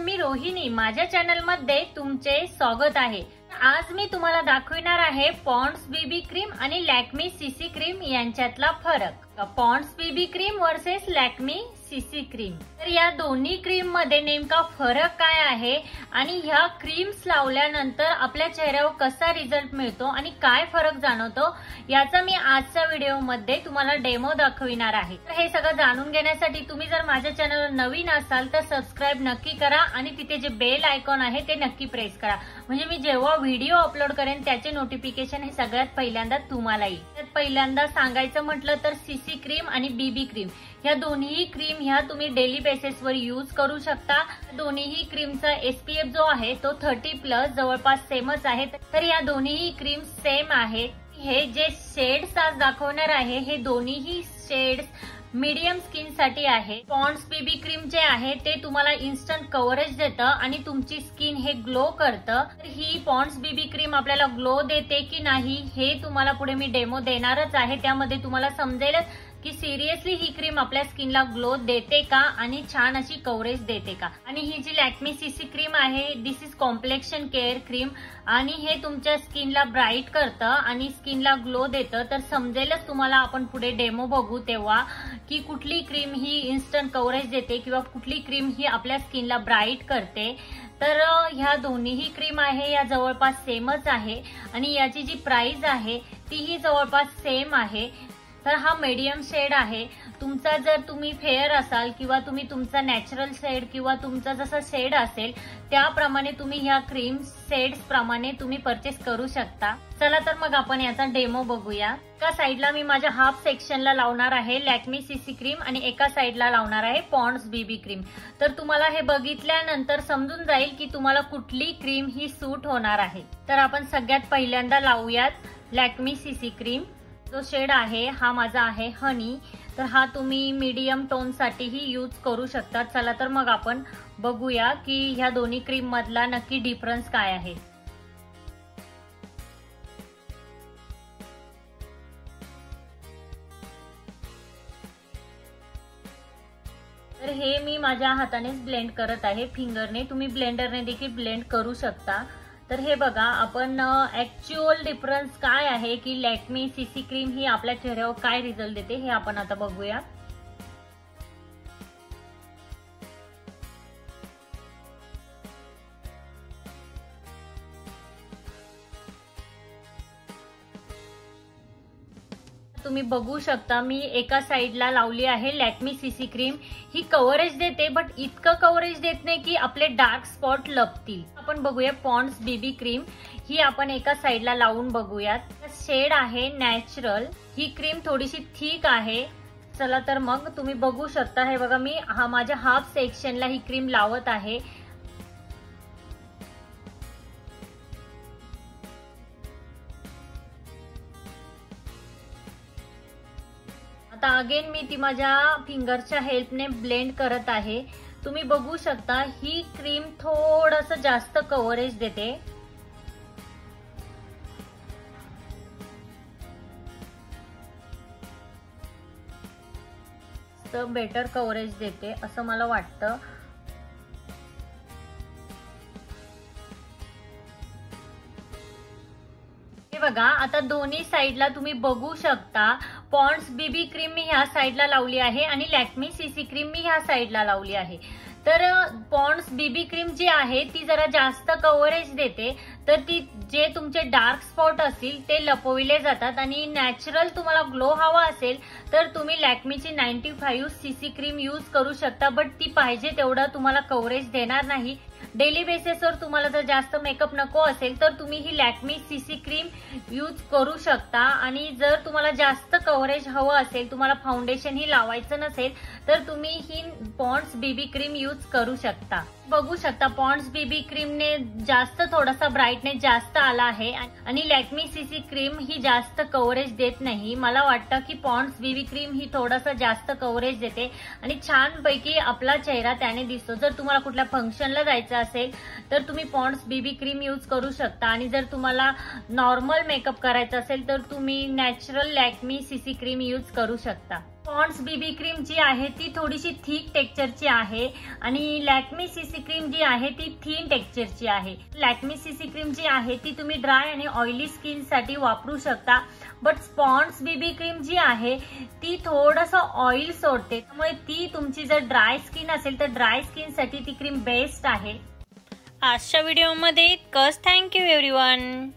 मी रोहिणी, माझ्या चॅनल मध्ये तुमचे स्वागत आहे। आज मी तुम्हाला दाखवणार आहे पॉन्ड्स बीबी क्रीम आणि लॅक्मे सीसी क्रीम यांच्यातला फरक। Pond's BB cream versus Lakme CC cream. तर या दोन्ही क्रीम मध्ये नेमका फरक काय आहे आणि ह्या क्रीम्स लावल्यानंतर आपल्या चेहऱ्यावर कसा रिझल्ट मिळतो आणि काय फरक जाणवतो याचा मी आजच्या व्हिडिओ मध्ये तुम्हाला डेमो दाखविणार आहे। तर हे सगळं जाणून घेण्यासाठी तुम्ही जर माझ्या चॅनलवर नवीन असाल तर सबस्क्राइब नक्की करा आणि तिथे जे बेल आयकॉन आहे ते नक्की प्रेस करा, म्हणजे मी जेव्हा व्हिडिओ अपलोड करेन त्याचे नोटिफिकेशन हे सगळ्यात पहिल्यांदा तुम्हाला येईल। तर पहिल्यांदा सांगायचं म्हटलं तर सीसी क्रीम आणि बीबी क्रीम ह्या दोन्ही क्रीम ह्या तुम्ही डेली बेसिस वर यूज करू शकता। दोन्ही क्रीमचा एसपीएफ जो आहे तो 30+ जवळपास सेमच आहे। तर या दोन्ही क्रीम सेम आहेत। हे जे शेड्स आज दाखवणार आहे हे दोन्ही शेड्स मीडियम स्किन साठी आहे। पॉन्ड्स बीबी क्रीम जे आहे ते तुम्हाला इन्स्टंट कव्हरेज देतं आणि तुमची स्किन हे ग्लो करतं। तर ही पॉन्ड्स बीबी क्रीम आपल्याला ग्लो देते की नाही हे तुम्हाला पुढे मी डेमो देणारच आहे, त्यामध्ये तुम्हाला समजेलच की सिरियसली ही क्रीम आपल्या स्किनला ग्लो देते का आणि छान अशी कव्हरेज देते का। आणि ही जी लॅक्मे सीसी क्रीम आहे दिस इज कॉम्प्लेक्शन केअर क्रीम आणि हे तुमच्या स्किनला ब्राईट करतं आणि स्किनला ग्लो देतं। तर समजेलच तुम्हाला आपण पुढे डेमो बघू तेव्हा की कुठली क्रीम ही इन्स्टंट कव्हरेज देते किंवा कुठली क्रीम ही आपल्या स्किनला ब्राईट करते। तर ह्या दोन्ही क्रीम आहे या जवळपास सेमच आहे आणि याची जी प्राइस आहे तीही जवळपास सेम आहे। तर हा मीडियम शेड आहे। तुमचा जर तुम्ही फेअर असाल किंवा तुम्ही तुमचा नॅचरल शेड किंवा तुमचा जसा शेड असेल त्याप्रमाणे तुम्ही ह्या क्रीम शेड्स प्रमाणे तुम्ही परचेस करू शकता। चला तर मग आपण याचा डेमो बघूया। एका साइडला मी माझ्या हाफ सेक्शनला लावणार आहे लॅक्मे सीसी क्रीम आणि एका साइडला लावणार आहे पॉन्ड्स बीबी क्रीम। तर तुम्हाला हे बघितल्यानंतर समजून जाईल की तुम्हाला कुठली क्रीम ही सूट होणार आहे। तर आपण सगळ्यात पहिल्यांदा लावूयात लॅक्मे सीसी क्रीम। जो शेड आहे हा माझा आहे हनी, तर हा तुम्ही मीडियम टोन साठीही यूज करू शकता। चला तर मग आपण बघूया की ह्या दोन्ही क्रीम मधला नक्की डिफरन्स काय आहे। तर हे मी माझ्या हातानेच ब्लेंड करत आहे, फिंगरने। तुम्ही ब्लेंडरने देखील ब्लेंड करू शकता। तर हे बघा आपण ऍक्च्युअल डिफरन्स काय आहे की लॅक्मे सीसी क्रीम ही आपल्या चेहऱ्यावर काय रिझल्ट देते हे आपण आता बघूया। तुम्ही बघू शकता मी एका साइडला लावली आहे लॅक्मे सीसी क्रीम। ही कव्हरेज देते बट इतकं कव्हरेज देत नाही की आपले डार्क स्पॉट लपतील। आपण बघूया पॉन्ड्स बीबी क्रीम ही आपण एका साइडला लावून बघूयात। शेड आहे नॅचरल, ही क्रीम थोडीशी थिक आहे। चला तर मग तुम्ही बघू शकता, हे बघा मी माझ्या हाफ सेक्शनला ही क्रीम लावत आहे। आता अगेन मी ती माझ्या फिंगरच्या हेल्पने ब्लेंड करत आहे। तुम्ही बघू शकता ही क्रीम थोडंसं जास्त कव्हरेज देते। बेटर कव्हरेज देते असं मला वाटतं। हे बघा आता दोन्ही साइडला तुम्ही बघू शकता पॉन्ड्स बीबी क्रीम मी ह्या साइडला लावली आहे आणि लॅक्मे सीसी क्रीम मी ह्या साइडला लावली आहे। तर पॉन्ड्स बीबी क्रीम जी आहे ती जरा जास्त कव्हरेज देते, तर ती जे तुमचे डार्क स्पॉट असतील ते लपविले जातात आणि नॅचरल तुम्हाला ग्लो हवा असेल तर तुम्ही लॅक्मेची 95 सीसी क्रीम यूज करू शकता। बट ती पाहिजे तेवढं तुम्हाला कव्हरेज देणार नाही। डेली बेसिसवर तुम्हाला जर जास्त मेकअप नको असेल तर तुम्ही ही लॅक्मे सीसी क्रीम यूज करू शकता। आणि जर तुम्हाला जास्त कव्हरेज हवं असेल, तुम्हाला फाउंडेशन ही लावायचं नसेल तर तुम्ही ही पॉन्ड्स बीबी क्रीम यूज करू शकता। बघू शकता पॉन्ड्स बीबी क्रीमने जास्त थोडासा ब्राईटनेस जास्त आला आहे आणि लॅक्मे सीसी क्रीम ही जास्त कव्हरेज देत नाही। मला वाटतं की पॉन्ड्स बीबी क्रीम ही थोडासा जास्त कव्हरेज देते आणि छान पैकी आपला चेहरा त्याने दिसतो। जर तुम्हाला कुठल्या फंक्शनला जायचं असेल तर तुम्ही पॉन्ड्स बीबी क्रीम यूज करू शकता आणि जर तुम्हाला नॉर्मल मेकअप करायचा असेल तर तुम्ही natural Lakme CC cream use करू शकता। पॉन्ड्स बीबी क्रीम जी आहे ती थोडीशी थिक टेक्स्चरची आहे आणि लॅक्मे सीसी क्रीम जी आहे ती थिन टेक्स्चरची आहे। लॅक्मे सीसी क्रीम जी आहे ती तुम्ही ड्राय आणि ऑइली स्किन साठी वापरू शकता, बट पॉन्ड्स बीबी क्रीम जी आहे ती थोडंसं ऑइल सोडते, त्यामुळे ती तुमची जर ड्राय स्किन असेल तर ड्राय स्किन साठी ती क्रीम बेस्ट आहे। आजच्या व्हिडिओमध्ये इतकंच। Thank you everyone.